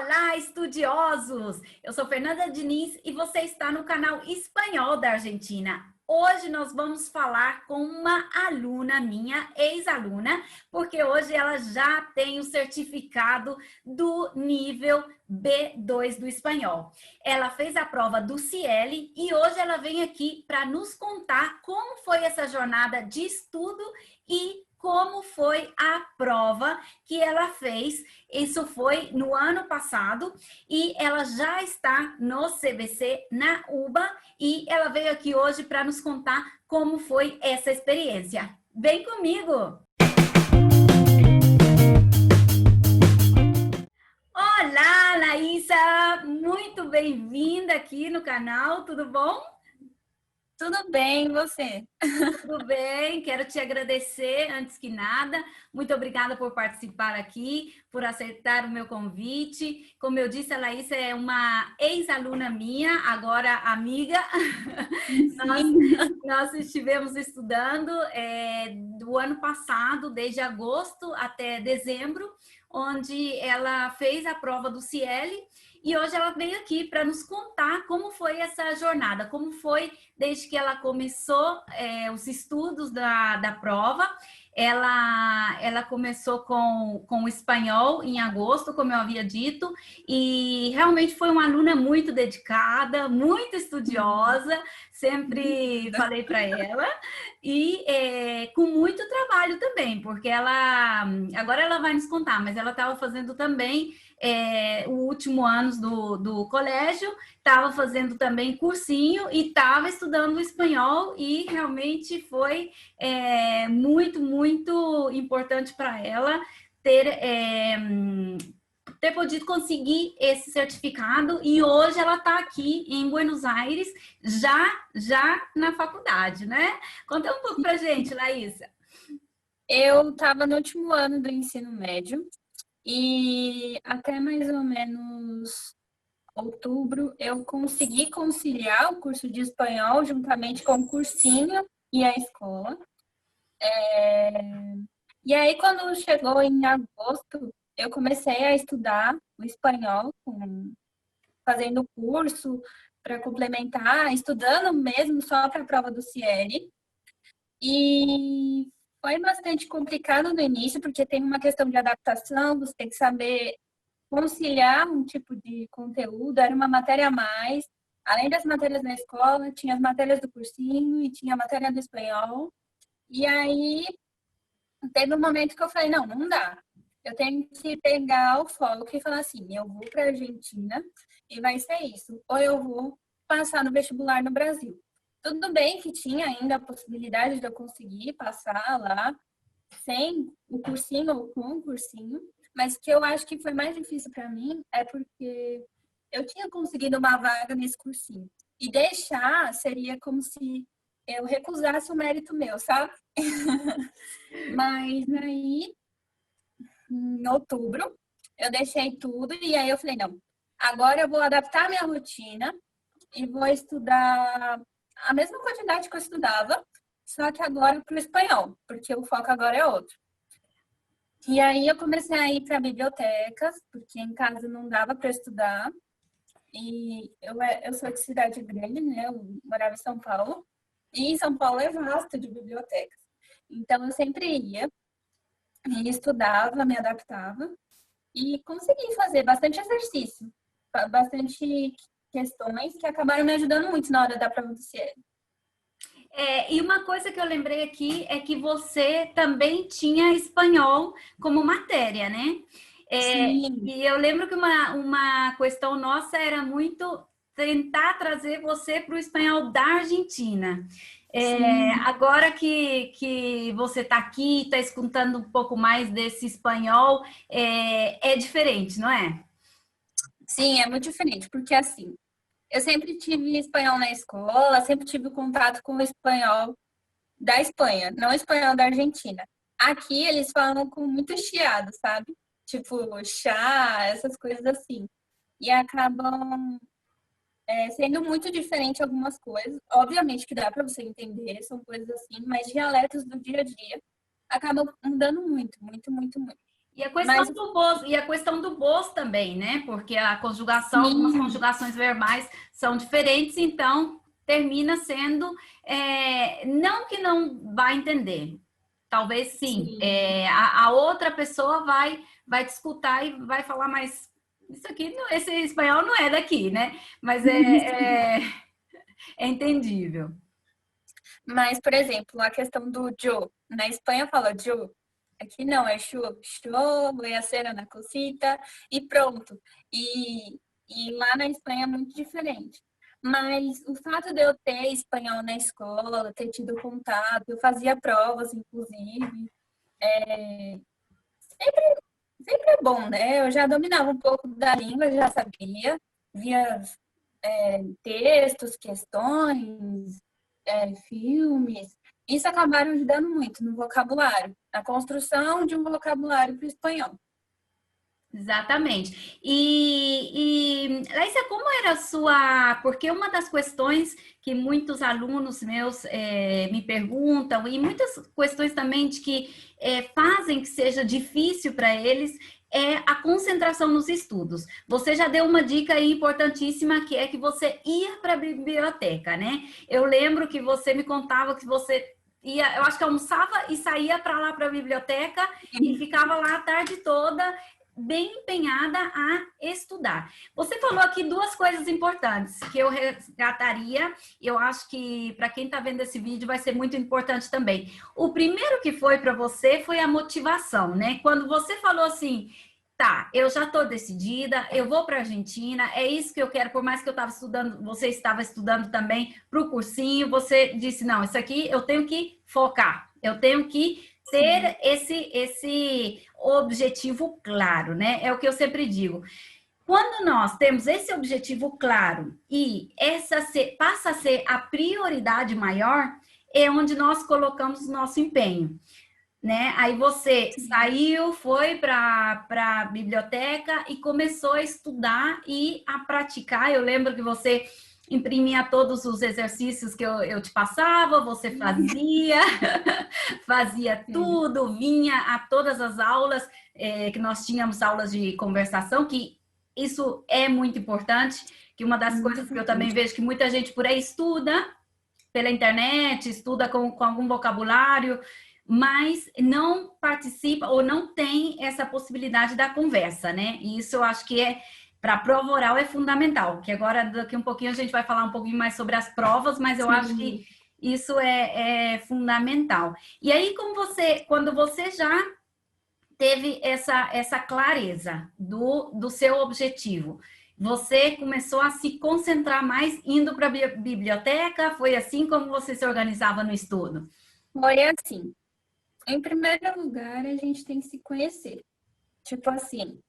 Olá, estudiosos! Eu sou Fernanda Diniz e você está no canal Espanhol da Argentina. Hoje nós vamos falar com uma aluna minha, ex-aluna, porque hoje ela já tem o certificado do nível B2 do espanhol. Ela fez a prova do CIEL e hoje ela vem aqui para nos contar como foi essa jornada de estudo e como foi a prova que ela fez. Isso foi no ano passado e ela já está no CBC, na UBA, e ela veio aqui hoje para nos contar como foi essa experiência. Vem comigo! Olá, Laísa! Muito bem-vinda aqui no canal, tudo bom? Tudo bem, e você? Tudo bem, quero te agradecer antes que nada. Muito obrigada por participar aqui, por aceitar o meu convite. Como eu disse, a Laísa é uma ex-aluna minha, agora amiga. Nós, Sim. nós estivemos estudando do ano passado, desde agosto até dezembro, onde ela fez a prova do CIEL e hoje ela veio aqui para nos contar como foi essa jornada, como foi desde que ela começou os estudos da prova. Ela começou com o espanhol em agosto, como eu havia dito, e realmente foi uma aluna muito dedicada, muito estudiosa, sempre falei para ela, e com muito trabalho também, porque agora ela vai nos contar, mas ela estava fazendo também o último ano do colégio, estava fazendo também cursinho e estava estudando espanhol, e realmente foi muito, muito importante para ela ter podido conseguir esse certificado, e hoje ela está aqui em Buenos Aires, já na faculdade, né? Conta um pouco pra gente, Laísa. Eu estava no último ano do ensino médio e até mais ou menos outubro eu consegui conciliar o curso de espanhol juntamente com o cursinho e a escola. E aí, quando chegou em agosto, eu comecei a estudar o espanhol, fazendo curso para complementar, estudando mesmo só para a prova do CIEL. E foi bastante complicado no início, porque tem uma questão de adaptação, você tem que saber conciliar um tipo de conteúdo, era uma matéria a mais. Além das matérias na escola, tinha as matérias do cursinho e tinha a matéria do espanhol. E aí, teve um momento que eu falei, não dá. Eu tenho que pegar o foco e falar assim, eu vou para a Argentina e vai ser isso. Ou eu vou passar no vestibular no Brasil. Tudo bem que tinha ainda a possibilidade de eu conseguir passar lá sem o cursinho ou com o cursinho, mas o que eu acho que foi mais difícil para mim é porque eu tinha conseguido uma vaga nesse cursinho. E deixar seria como se eu recusasse o mérito meu, sabe? Mas aí, em outubro, eu deixei tudo e aí eu falei, não, agora eu vou adaptar a minha rotina e vou estudar a mesma quantidade que eu estudava, só que agora para o espanhol, porque o foco agora é outro. E aí eu comecei a ir para bibliotecas, porque em casa não dava para estudar. E eu sou de cidade grande, né? Eu morava em São Paulo. E em São Paulo é vasto de bibliotecas. Então eu sempre ia e estudava, me adaptava e consegui fazer bastante exercício, bastante questões que acabaram me ajudando muito na hora da prova do CIEL. E uma coisa que eu lembrei aqui é que você também tinha espanhol como matéria, né? Sim. E eu lembro que uma questão nossa era muito tentar trazer você para o espanhol da Argentina. Sim. Agora que você está aqui, está escutando um pouco mais desse espanhol, é diferente, não é? Sim, é muito diferente, porque assim, eu sempre tive espanhol na escola, sempre tive contato com o espanhol da Espanha, não o espanhol da Argentina. Aqui eles falam com muito chiado, sabe? Tipo, chá, essas coisas assim. E acabam sendo muito diferente algumas coisas. Obviamente que dá para você entender, são coisas assim, mas dialetos do dia a dia acabam mudando muito, muito, muito, muito. E a questão Mas do vos, e a questão do vos também, né? Porque a conjugação, algumas sim, conjugações verbais são diferentes, então termina sendo, não que não vai entender, talvez sim. sim. A outra pessoa vai te escutar e vai falar, mas isso aqui, esse espanhol não é daqui, né? Mas é entendível. Mas, por exemplo, a questão do yo. Na Espanha fala yo. Aqui não, é yo. Yo, voy a hacer una cosita e pronto. E lá na Espanha é muito diferente. Mas o fato de eu ter espanhol na escola, ter tido contato, eu fazia provas, inclusive, sempre, sempre é bom, né? Eu já dominava um pouco da língua, já sabia, via textos, questões, filmes. Isso acabaram ajudando muito no vocabulário, na construção de um vocabulário para o espanhol. Exatamente. Laísa, como era a sua... Porque uma das questões que muitos alunos meus me perguntam, e muitas questões também de que fazem que seja difícil para eles, é a concentração nos estudos. Você já deu uma dica aí importantíssima, que é que você ia para a biblioteca, né? Eu lembro que você me contava que você ia, eu acho que almoçava e saía para lá para a biblioteca e ficava lá a tarde toda bem empenhada a estudar. Você falou aqui duas coisas importantes que eu resgataria, eu acho que para quem está vendo esse vídeo vai ser muito importante também. O primeiro que foi para você foi a motivação, né? Quando você falou assim, tá, eu já estou decidida, eu vou para a Argentina, é isso que eu quero, por mais que eu estava estudando, você estava estudando também para o cursinho, você disse, não, isso aqui eu tenho que focar, eu tenho que ter esse objetivo claro, né? É o que eu sempre digo. Quando nós temos esse objetivo claro e passa a ser a prioridade maior, é onde nós colocamos o nosso empenho, né? Aí você saiu, foi para a biblioteca e começou a estudar e a praticar. Eu lembro que você imprimia todos os exercícios que eu te passava, você fazia, fazia Sim. tudo, vinha a todas as aulas, que nós tínhamos aulas de conversação, que isso é muito importante, que uma das Muito coisas que eu também importante. vejo que muita gente por aí estuda pela internet, estuda com algum vocabulário, mas não participa ou não tem essa possibilidade da conversa, né? E isso eu acho que para a prova oral é fundamental, que agora daqui um pouquinho a gente vai falar um pouquinho mais sobre as provas, mas eu acho que Sim. isso é fundamental. E aí, quando você já teve essa clareza do seu objetivo, você começou a se concentrar mais indo para a biblioteca? Foi assim como você se organizava no estudo? Foi assim. Em primeiro lugar, a gente tem que se conhecer. Tipo assim,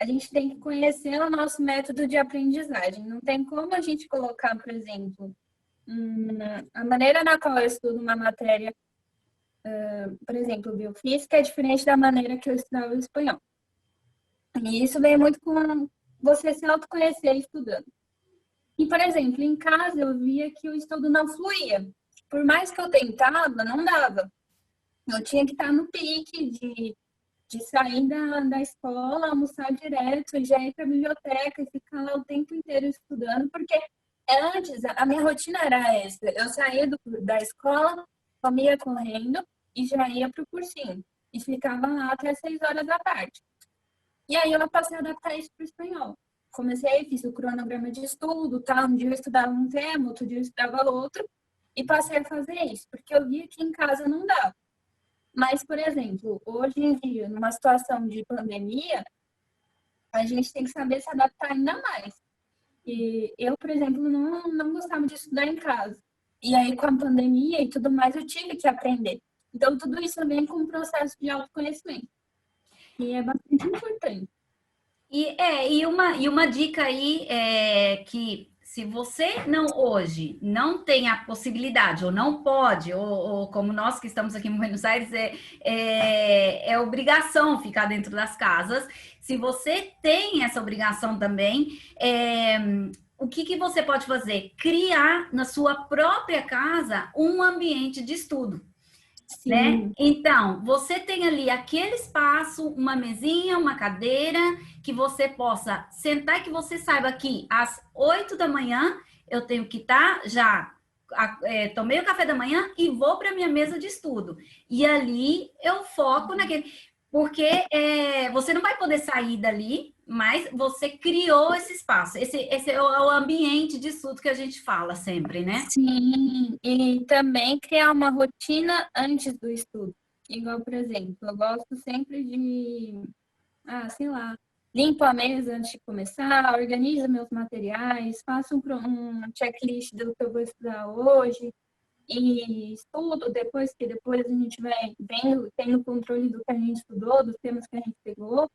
a gente tem que conhecer o nosso método de aprendizagem. Não tem como a gente colocar, por exemplo, a maneira na qual eu estudo uma matéria, por exemplo, biofísica, é diferente da maneira que eu estudava o espanhol. E isso vem muito com você se autoconhecer estudando. E, por exemplo, em casa eu via que o estudo não fluía. Por mais que eu tentava, não dava. Eu tinha que estar no pique de sair da escola, almoçar direto, já ir para a biblioteca e ficar lá o tempo inteiro estudando, porque antes a minha rotina era essa. Eu saía da escola, comia correndo e já ia para o cursinho. E ficava lá até 6 horas da tarde. E aí eu passei a adaptar isso para o espanhol. Comecei, fiz o cronograma de estudo, tá? Um dia eu estudava um tema, outro dia eu estudava outro, e passei a fazer isso, porque eu via que em casa não dava. Mas, por exemplo, hoje em dia, numa situação de pandemia, a gente tem que saber se adaptar ainda mais. E eu, por exemplo, não gostava de estudar em casa. E aí, com a pandemia e tudo mais, eu tive que aprender. Então, tudo isso vem com um processo de autoconhecimento. E é bastante importante. E uma dica aí é que se você não hoje não tem a possibilidade, ou não pode, ou como nós que estamos aqui em Buenos Aires, é obrigação ficar dentro das casas. Se você tem essa obrigação também, o que você pode fazer? Criar na sua própria casa um ambiente de estudo. né? Sim. Então, você tem ali aquele espaço, uma mesinha, uma cadeira, que você possa sentar e que você saiba que às 8 da manhã eu tenho que estar já. Tomei o café da manhã e vou para minha mesa de estudo. E ali eu foco naquele. Porque você não vai poder sair dali, mas você criou esse espaço. Esse é o ambiente de estudo que a gente fala sempre, né? Sim, e também criar uma rotina antes do estudo. Igual, por exemplo, eu gosto sempre de, sei lá, limpo a mesa antes de começar, organizo meus materiais, faço um checklist do que eu vou estudar hoje e estudo depois, que depois a gente vai vendo, tendo controle do que a gente estudou, dos temas que a gente pegou.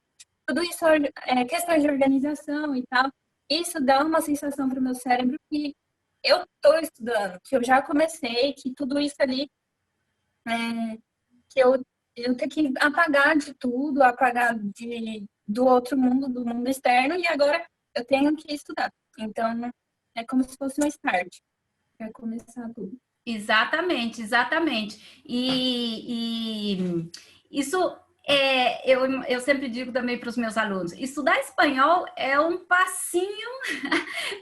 Tudo isso é questões de organização e tal. Isso dá uma sensação para o meu cérebro que eu estou estudando, que eu já comecei, que tudo isso ali, que eu tenho que apagar de tudo, apagar do outro mundo, do mundo externo, e agora eu tenho que estudar. Então, é como se fosse um start para começar tudo. Exatamente, exatamente. E isso eu sempre digo também para os meus alunos: estudar espanhol é um passinho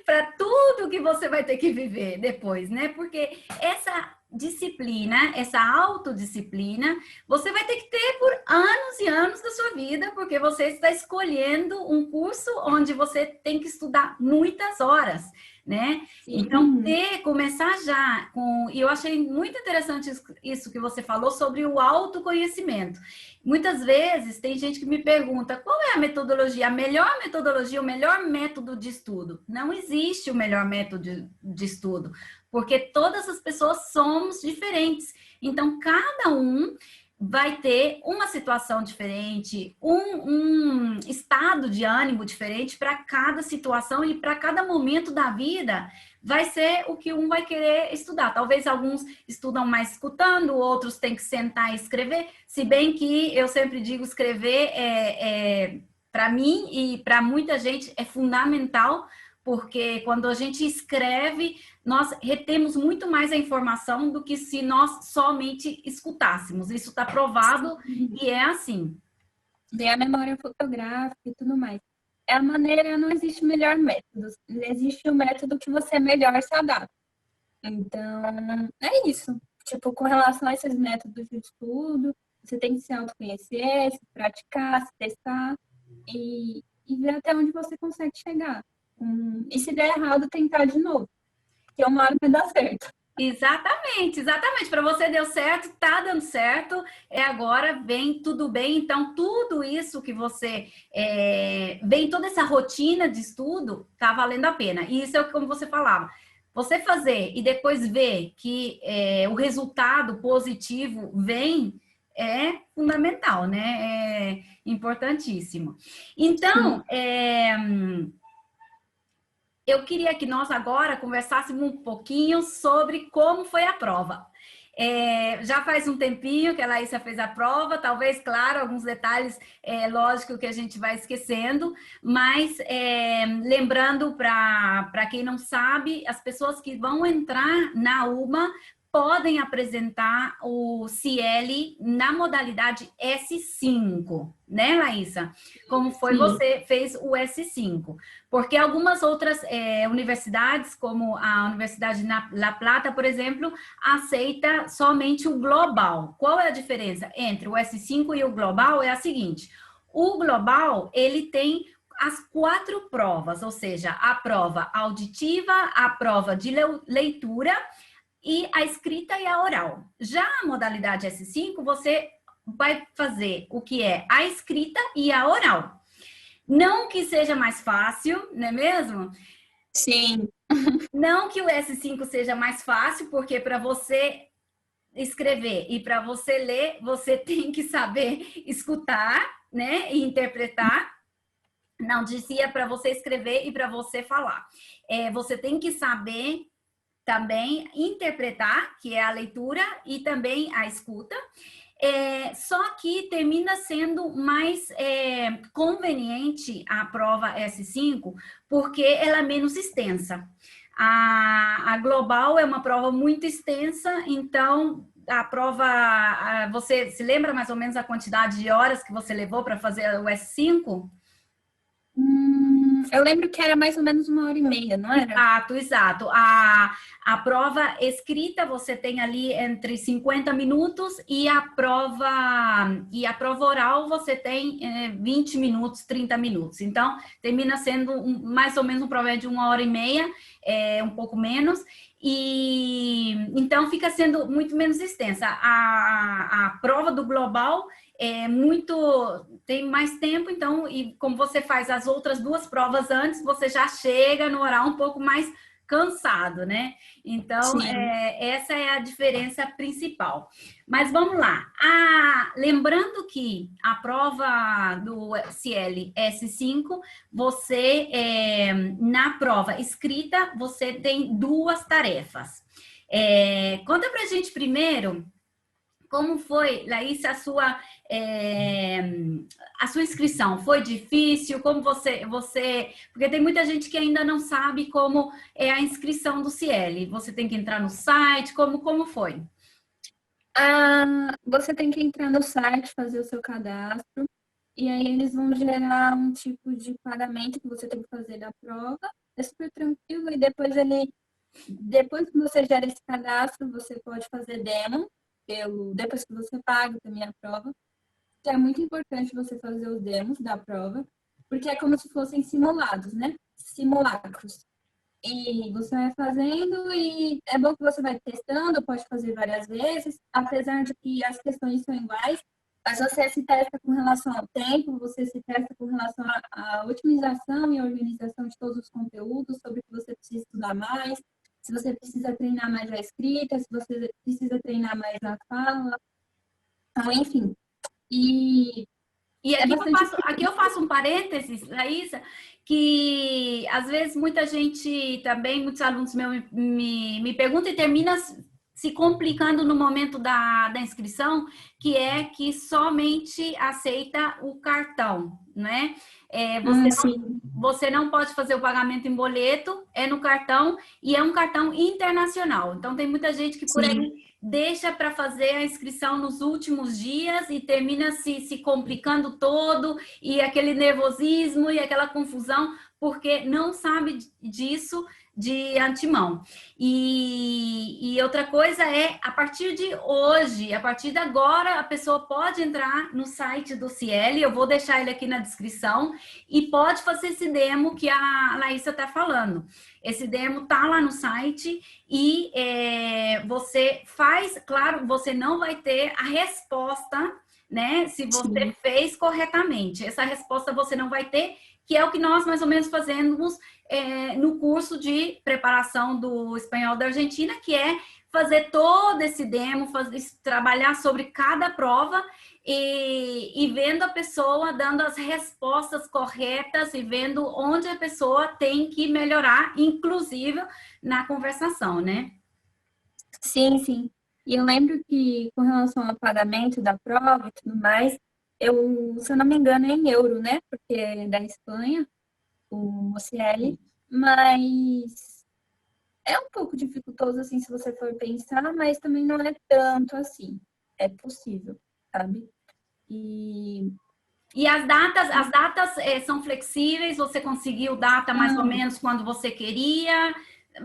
para tudo que você vai ter que viver depois, né? Porque essa disciplina, essa autodisciplina, você vai ter que ter por anos e anos da sua vida, porque você está escolhendo um curso onde você tem que estudar muitas horas, né? Então, Sim, começar já com. E eu achei muito interessante isso que você falou sobre o autoconhecimento. Muitas vezes tem gente que me pergunta qual é a metodologia, a melhor metodologia, o melhor método de estudo. Não existe o melhor método de estudo, porque todas as pessoas somos diferentes. Então, cada um vai ter uma situação diferente, um estado de ânimo diferente para cada situação e para cada momento da vida vai ser o que um vai querer estudar. Talvez alguns estudam mais escutando, outros têm que sentar e escrever, se bem que eu sempre digo escrever para mim e para muita gente é fundamental, porque quando a gente escreve, nós retemos muito mais a informação do que se nós somente escutássemos. Isso está provado e é assim. ver a memória fotográfica e tudo mais. É a maneira, não existe melhor método. Existe o método que você melhor se adapta. Então, é isso. Tipo, com relação a esses métodos de estudo, você tem que se autoconhecer, se praticar, se testar e ver até onde você consegue chegar. E se der errado, tentar de novo. Que uma hora vai dar certo. Exatamente, exatamente. Para você deu certo, tá dando certo, agora vem tudo bem. Então, tudo isso que você vem, toda essa rotina de estudo, tá valendo a pena. E isso é como você falava. Você fazer e depois ver que o resultado positivo vem é fundamental, né? É importantíssimo. Então, eu queria que nós agora conversássemos um pouquinho sobre como foi a prova. Já faz um tempinho que a Laísa fez a prova, talvez, claro, alguns detalhes, lógico que a gente vai esquecendo, mas lembrando para quem não sabe, as pessoas que vão entrar na UMA podem apresentar o CL na modalidade S5, né, Laísa? Como foi Sim. você fez o S5? Porque algumas outras universidades, como a Universidade de La Plata, por exemplo, aceita somente o global. Qual é a diferença entre o S5 e o global? É a seguinte: o global, ele tem as 4 provas, ou seja, a prova auditiva, a prova de leitura e a escrita e a oral. Já a modalidade S5, você vai fazer o que é a escrita e a oral. Não que seja mais fácil, não é mesmo? Sim. Não que o S5 seja mais fácil, porque para você escrever e para você ler, você tem que saber escutar, né, e interpretar. Não dizia para você escrever e para você falar. Você tem que saber também interpretar, que é a leitura, e também a escuta. Só que termina sendo mais conveniente a prova S5, porque ela é menos extensa. A global é uma prova muito extensa, então a prova, você se lembra mais ou menos a quantidade de horas que você levou para fazer o S5? Eu lembro que era mais ou menos 1h30, não era? Exato, exato. A prova escrita você tem ali entre 50 minutos e a prova oral você tem 20 minutos, 30 minutos. Então, termina sendo mais ou menos um provérbio de 1h30, um pouco menos. E então fica sendo muito menos extensa. A prova do global tem mais tempo, então, e como você faz as outras duas provas antes, você já chega no oral um pouco mais cansado, né? Então, essa é a diferença principal. Mas vamos lá. Lembrando que a prova do CL S5, na prova escrita, você tem duas tarefas. Conta pra gente primeiro como foi, Laís, a sua inscrição? Foi difícil? Como você... Porque tem muita gente que ainda não sabe como é a inscrição do CL. Você tem que entrar no site, como foi? Você tem que entrar no site, fazer o seu cadastro, e aí eles vão gerar um tipo de pagamento que você tem que fazer da prova. É super tranquilo, e depois que você gera esse cadastro, você pode fazer demo, depois que você paga também a prova. Então, é muito importante você fazer os demos da prova, porque é como se fossem simulados, né? Simulacros. E você vai fazendo e é bom que você vai testando, pode fazer várias vezes, apesar de que as questões são iguais, mas você se testa com relação ao tempo, você se testa com relação à otimização e organização de todos os conteúdos, sobre o que você precisa estudar mais, se você precisa treinar mais a escrita, se você precisa treinar mais na fala, então, enfim. E aqui eu faço um parênteses, Raíssa, que às vezes muita gente também, muitos alunos meus me perguntam e termina se complicando no momento da inscrição, que é que somente aceita o cartão, né? Você não pode fazer o pagamento em boleto, é no cartão e é um cartão internacional. Então tem muita gente que por aí deixa para fazer a inscrição nos últimos dias e termina se complicando todo e aquele nervosismo e aquela confusão porque não sabe disso de antemão. E outra coisa a partir de hoje, a partir de agora, a pessoa pode entrar no site do CL, eu vou deixar ele aqui na descrição, e pode fazer esse demo que a Laísa está falando. Esse demo tá lá no site e você faz, claro, você não vai ter a resposta, né? Se você fez corretamente. Essa resposta você não vai ter, que é o que nós mais ou menos fazemos no curso de preparação do espanhol da Argentina, que é fazer todo esse demo, trabalhar sobre cada prova e vendo a pessoa dando as respostas corretas e vendo onde a pessoa tem que melhorar, inclusive na conversação, né? Sim, sim. E eu lembro que com relação ao pagamento da prova e tudo mais, se eu não me engano, é em euro, né? Porque é da Espanha, o OCL, mas é um pouco dificultoso, assim, se você for pensar, mas também não é tanto assim. É possível, sabe? E as datas são flexíveis, você conseguiu data mais ou menos quando você queria.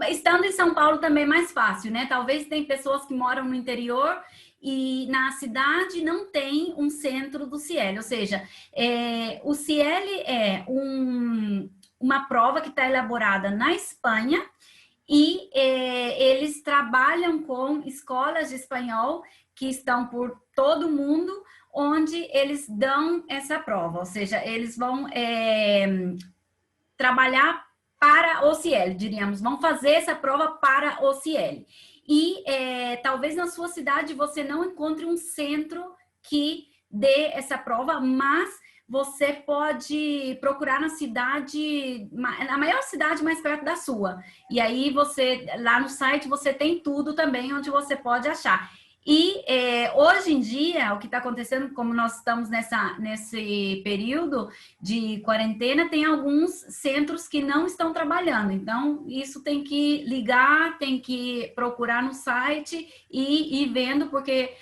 Estando em São Paulo também é mais fácil, né? Talvez tem pessoas que moram no interior e na cidade não tem um centro do CL, ou seja, o CL é uma prova que está elaborada na Espanha e eles trabalham com escolas de espanhol que estão por todo o mundo, onde eles dão essa prova, ou seja, eles vão trabalhar para o CL, diríamos, vão fazer essa prova para o CL. E talvez na sua cidade você não encontre um centro que dê essa prova, mas você pode procurar na maior cidade mais perto da sua. E aí lá no site você tem tudo também onde você pode achar. E hoje em dia, o que está acontecendo, como nós estamos nesse período de quarentena, tem alguns centros que não estão trabalhando. Então, isso tem que ligar, tem que procurar no site e ir vendo, porque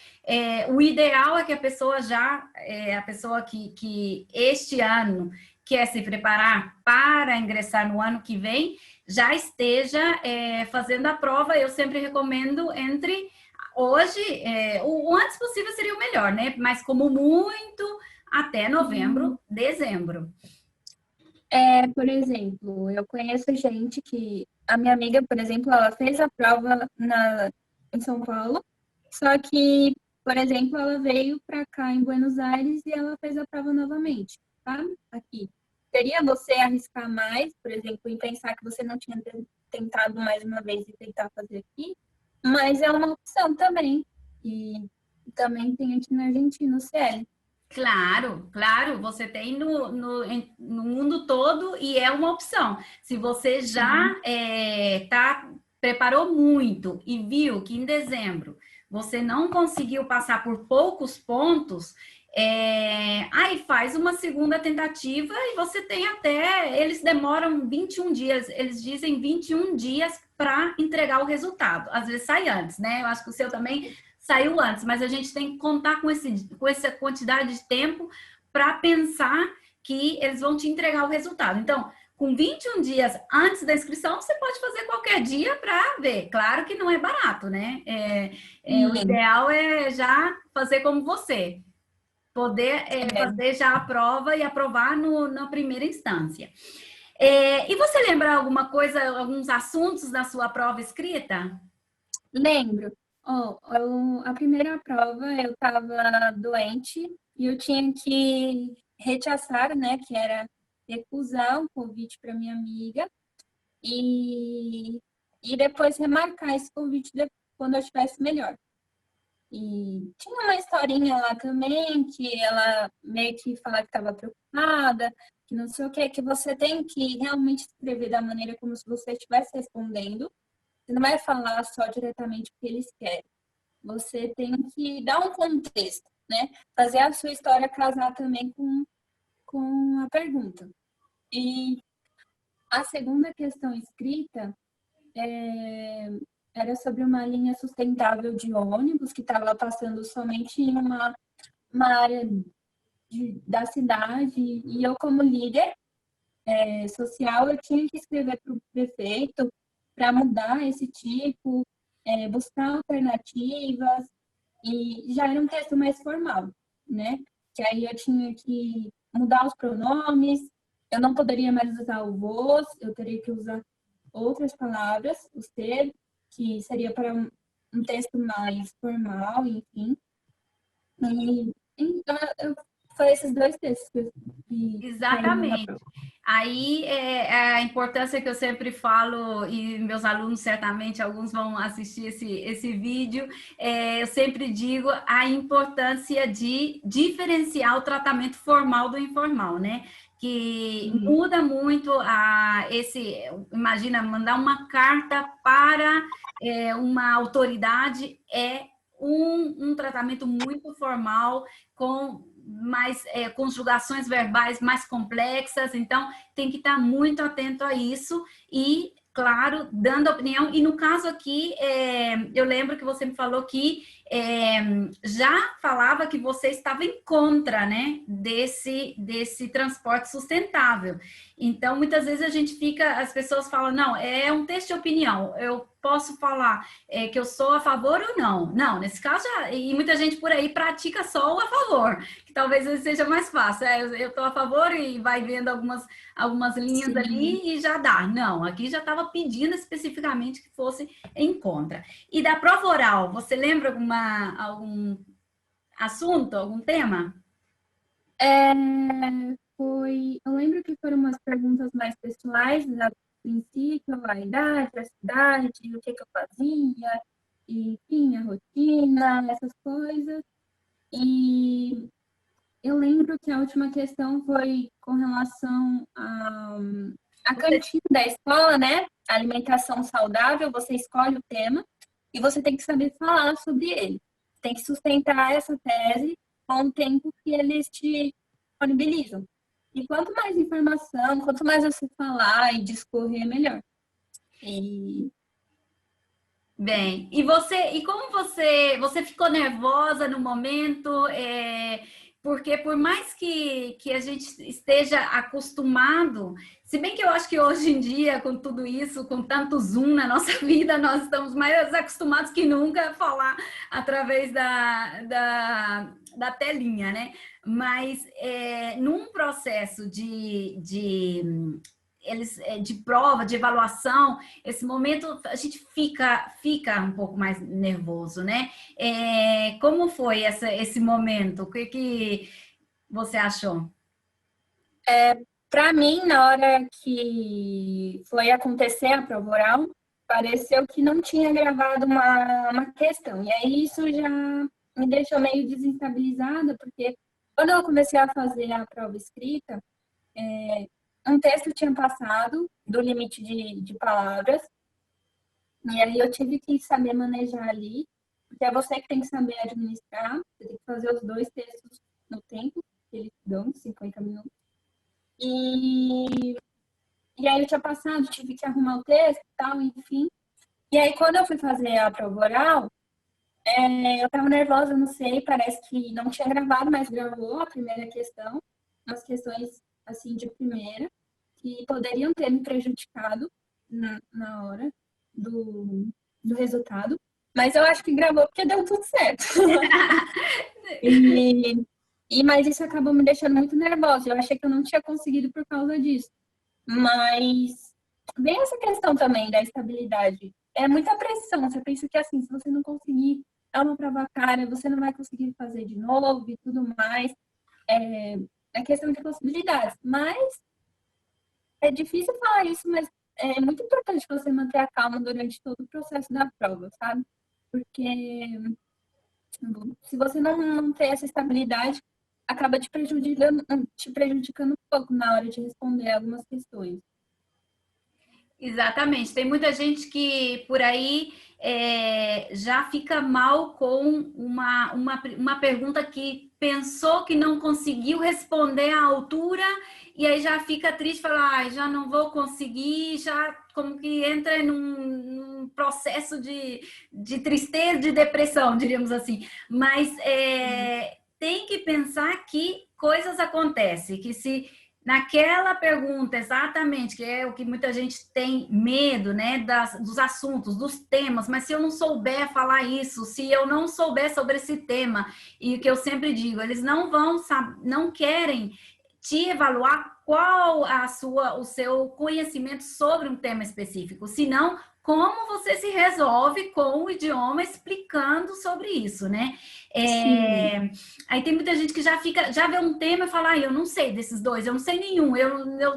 o ideal é que a pessoa a pessoa que este ano quer se preparar para ingressar no ano que vem, já esteja fazendo a prova. Eu sempre recomendo entre hoje, o antes possível seria o melhor, né? Mas como muito, até novembro, dezembro. Por exemplo, eu conheço gente que... A minha amiga, por exemplo, ela fez a prova em São Paulo, só que, por exemplo, ela veio para cá em Buenos Aires e ela fez a prova novamente, tá? Aqui. Seria você arriscar mais, por exemplo, em pensar que você não tinha tentado mais uma vez e tentar fazer aqui? Mas é uma opção também. E também tem aqui na Argentina o CL. Claro, claro, você tem no mundo todo e é uma opção. Se você já preparou muito e viu que em dezembro você não conseguiu passar por poucos pontos, aí faz uma segunda tentativa e você tem até. Eles demoram 21 dias, eles dizem 21 dias para entregar o resultado. Às vezes sai antes, né? Eu acho que o seu também saiu antes, mas a gente tem que contar com essa quantidade de tempo para pensar que eles vão te entregar o resultado. Então, com 21 dias antes da inscrição, você pode fazer qualquer dia para ver. Claro que não é barato, né? O ideal é já fazer como você, poder fazer já a prova e aprovar na primeira instância. E você lembra alguma coisa, alguns assuntos da sua prova escrita? Lembro. A primeira prova eu estava doente e eu tinha que rechaçar, né, que era recusar um convite para minha amiga e depois remarcar esse convite quando eu estivesse melhor. E tinha uma historinha lá também que ela meio que falava que estava preocupada, que não sei o que você tem que realmente escrever da maneira como se você estivesse respondendo. Você não vai falar só diretamente o que eles querem. Você tem que dar um contexto, né? Fazer a sua história casar também com a pergunta. E a segunda questão escrita era sobre uma linha sustentável de ônibus que estava passando somente em uma área da cidade. E eu, como líder social, eu tinha que escrever para o prefeito para mudar esse tipo, buscar alternativas, e já era um texto mais formal, né? Que aí eu tinha que mudar os pronomes, eu não poderia mais usar o vos, eu teria que usar outras palavras, o ser, que seria para um texto mais formal, enfim. E então, foi esses dois textos que eu vi. Exatamente. Aí é a importância que eu sempre falo, e meus alunos certamente, alguns vão assistir esse vídeo, eu sempre digo a importância de diferenciar o tratamento formal do informal, né? Que muda muito imagina, mandar uma carta para uma autoridade é um tratamento muito formal, com mais conjugações verbais mais complexas, então tem que estar muito atento a isso e, claro, dando opinião. E no caso aqui, eu lembro que você me falou que já falava que você estava em contra, né, desse transporte sustentável. Então, muitas vezes as pessoas falam, não, é um texto de opinião, eu posso falar que eu sou a favor ou não. Não, nesse caso, e muita gente por aí pratica só o a favor, que talvez seja mais fácil. Eu estou a favor e vai vendo algumas linhas ali e já dá. Não, aqui já estava pedindo especificamente que fosse em contra. E da prova oral, você lembra algum assunto, algum tema? Eu lembro que foram umas perguntas mais pessoais, a princípio, a idade, a cidade, o que eu fazia, e, enfim, a rotina, essas coisas. E eu lembro que a última questão foi com relação à cantina da escola, né? Alimentação saudável, você escolhe o tema e você tem que saber falar sobre ele. tem que sustentar essa tese com o tempo que eles te disponibilizam. E quanto mais informação, quanto mais você falar e discorrer, melhor. E Bem, e como você ficou nervosa no momento? Porque por mais que a gente esteja acostumado, se bem que eu acho que hoje em dia, com tudo isso, com tanto Zoom na nossa vida, nós estamos mais acostumados que nunca a falar através da telinha, né? Mas num processo de prova, de avaliação, esse momento a gente fica um pouco mais nervoso, né? Como foi esse momento? O que você achou? para mim, na hora que foi acontecer a prova oral, pareceu que não tinha gravado uma questão. E aí isso já me deixou meio desestabilizada, porque quando eu comecei a fazer a prova escrita, um texto tinha passado do limite de palavras, e aí eu tive que saber manejar ali, porque é você que tem que saber administrar, você tem que fazer os dois textos no tempo que eles dão, 50 minutos. E aí eu tinha passado, tive que arrumar o texto e tal, enfim. E aí quando eu fui fazer a prova oral, eu tava nervosa, não sei, parece que não tinha gravado, mas gravou a primeira questão, umas questões assim de primeira, que poderiam ter me prejudicado na hora do resultado. Mas eu acho que gravou porque deu tudo certo. Mas isso acabou me deixando muito nervosa. Eu achei que eu não tinha conseguido por causa disso. Mas bem essa questão também da estabilidade. É muita pressão. Você pensa que assim, se você não conseguir dar uma prova cara, você não vai conseguir fazer de novo e tudo mais. É questão de possibilidades. Mas é difícil falar isso, mas é muito importante você manter a calma durante todo o processo da prova, sabe? Porque se você não ter essa estabilidade, acaba te prejudicando um pouco na hora de responder algumas questões. Exatamente. Tem muita gente que por aí já fica mal com uma pergunta que pensou que não conseguiu responder à altura e aí já fica triste, fala, já não vou conseguir, já como que entra num processo de tristeza, de depressão, diríamos assim. Mas tem que pensar que coisas acontecem, que se naquela pergunta, exatamente, que é o que muita gente tem medo, né, dos assuntos, dos temas, mas se eu não souber falar isso, se eu não souber sobre esse tema, e o que eu sempre digo, eles não querem te evaluar qual o seu conhecimento sobre um tema específico, senão como você se resolve com o idioma explicando sobre isso, né? Aí tem muita gente que já vê um tema e fala, eu não sei desses dois, eu não sei nenhum,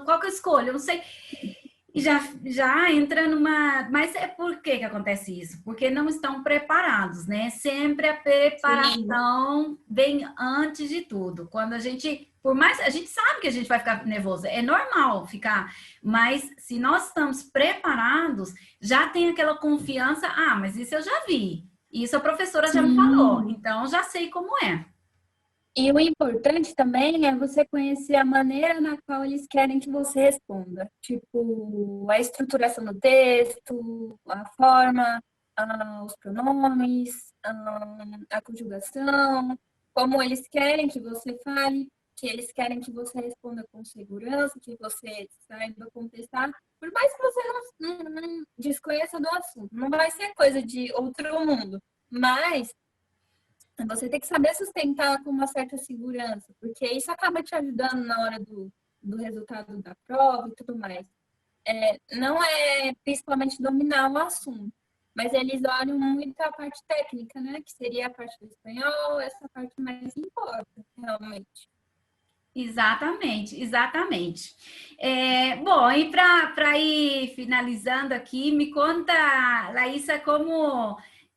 qual que eu escolho? Eu não sei. E já entra numa... Mas por que acontece isso? Porque não estão preparados, né? Sempre a preparação vem antes de tudo. Quando a gente... Por mais... A gente sabe que a gente vai ficar nervoso. É normal ficar. Mas se nós estamos preparados, já tem aquela confiança. Mas isso eu já vi. Isso a professora já me falou. Então, já sei como é. E o importante também é você conhecer a maneira na qual eles querem que você responda. Tipo, a estruturação do texto, a forma, os pronomes, a conjugação, como eles querem que você fale, que eles querem que você responda com segurança, que você saiba contestar. Por mais que você não desconheça do assunto, não vai ser coisa de outro mundo. Mas você tem que saber sustentar com uma certa segurança, porque isso acaba te ajudando na hora do resultado da prova e tudo mais. Não é principalmente dominar o assunto, mas eles olham muito a parte técnica, né? Que seria a parte do espanhol, essa parte mais importa, realmente. Exatamente, exatamente. Bom, e para ir finalizando aqui, me conta, Laísa,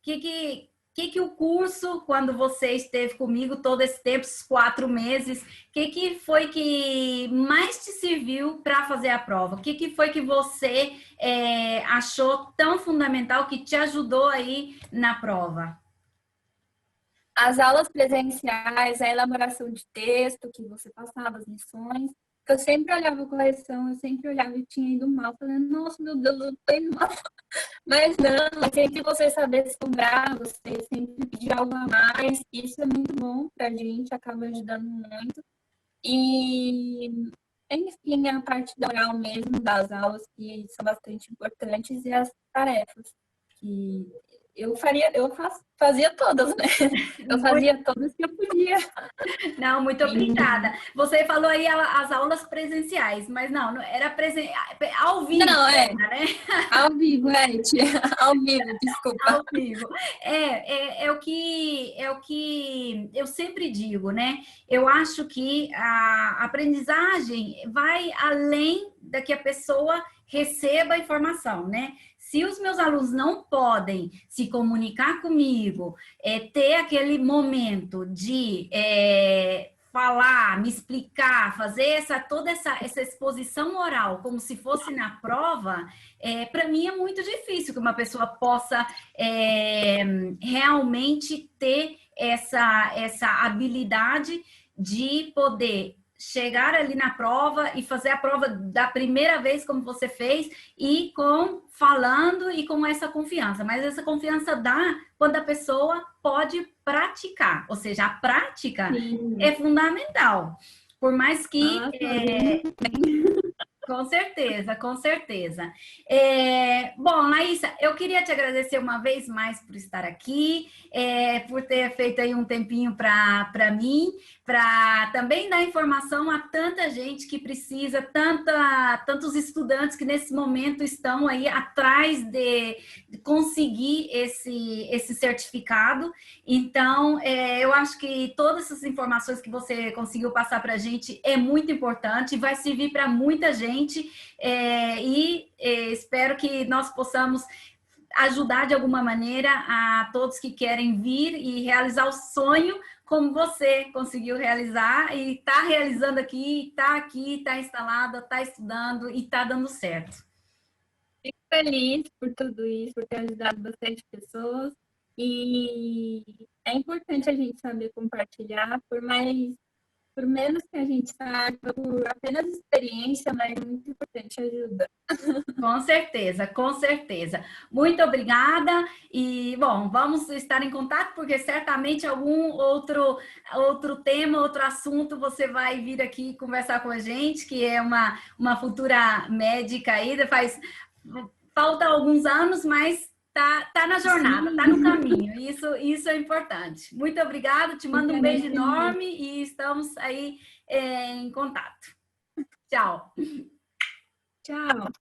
que o curso, quando você esteve comigo todo esse tempo, esses 4 meses, que foi que mais te serviu para fazer a prova? O que foi que você achou tão fundamental que te ajudou aí na prova? as aulas presenciais, a elaboração de texto que você passava, as lições, eu sempre olhava a correção, eu sempre olhava e tinha ido mal, falando, nossa, meu Deus, eu tô indo mal. Mas não, é sempre você saber se cobrar, você sempre pedir algo a mais, isso é muito bom pra gente, acaba ajudando muito. E, enfim, a parte da oral mesmo, das aulas, que são bastante importantes, e as tarefas, que fazia todas, né? Eu fazia todas que eu podia. Não, muito obrigada. Você falou aí as aulas presenciais, mas não era ao vivo, Não, né? ao vivo, tia. Ao vivo, desculpa. Ao vivo. É o que eu sempre digo, né? Eu acho que a aprendizagem vai além da que a pessoa receba a informação, né? Se os meus alunos não podem se comunicar comigo, ter aquele momento de falar, me explicar, fazer toda essa exposição oral como se fosse na prova, para mim é muito difícil que uma pessoa possa realmente ter essa habilidade de poder chegar ali na prova e fazer a prova da primeira vez como você fez e falando e com essa confiança. Mas essa confiança dá quando a pessoa pode praticar, ou seja, a prática é fundamental. Por mais que com certeza, com certeza. Bom, Laísa, eu queria te agradecer uma vez mais por estar aqui, por ter feito aí um tempinho para mim, para também dar informação a tanta gente que precisa, tantos estudantes que nesse momento estão aí atrás de conseguir esse certificado. Então, eu acho que todas essas informações que você conseguiu passar para a gente é muito importante e vai servir para muita gente. Espero que nós possamos ajudar de alguma maneira a todos que querem vir e realizar o sonho como você conseguiu realizar e está realizando aqui, está instalado, está estudando e está dando certo. Fico feliz por tudo isso, por ter ajudado bastante pessoas. E é importante a gente saber compartilhar, por menos que a gente saiba, por apenas experiência, mas é muito importante ajuda. Com certeza, com certeza. Muito obrigada e, bom, vamos estar em contato porque certamente algum outro tema, outro assunto você vai vir aqui conversar com a gente, que é uma futura médica aí, falta alguns anos, mas tá na jornada, tá no caminho. Isso é importante. Muito obrigada, te mando um beijo enorme e estamos aí em contato. Tchau. Tchau.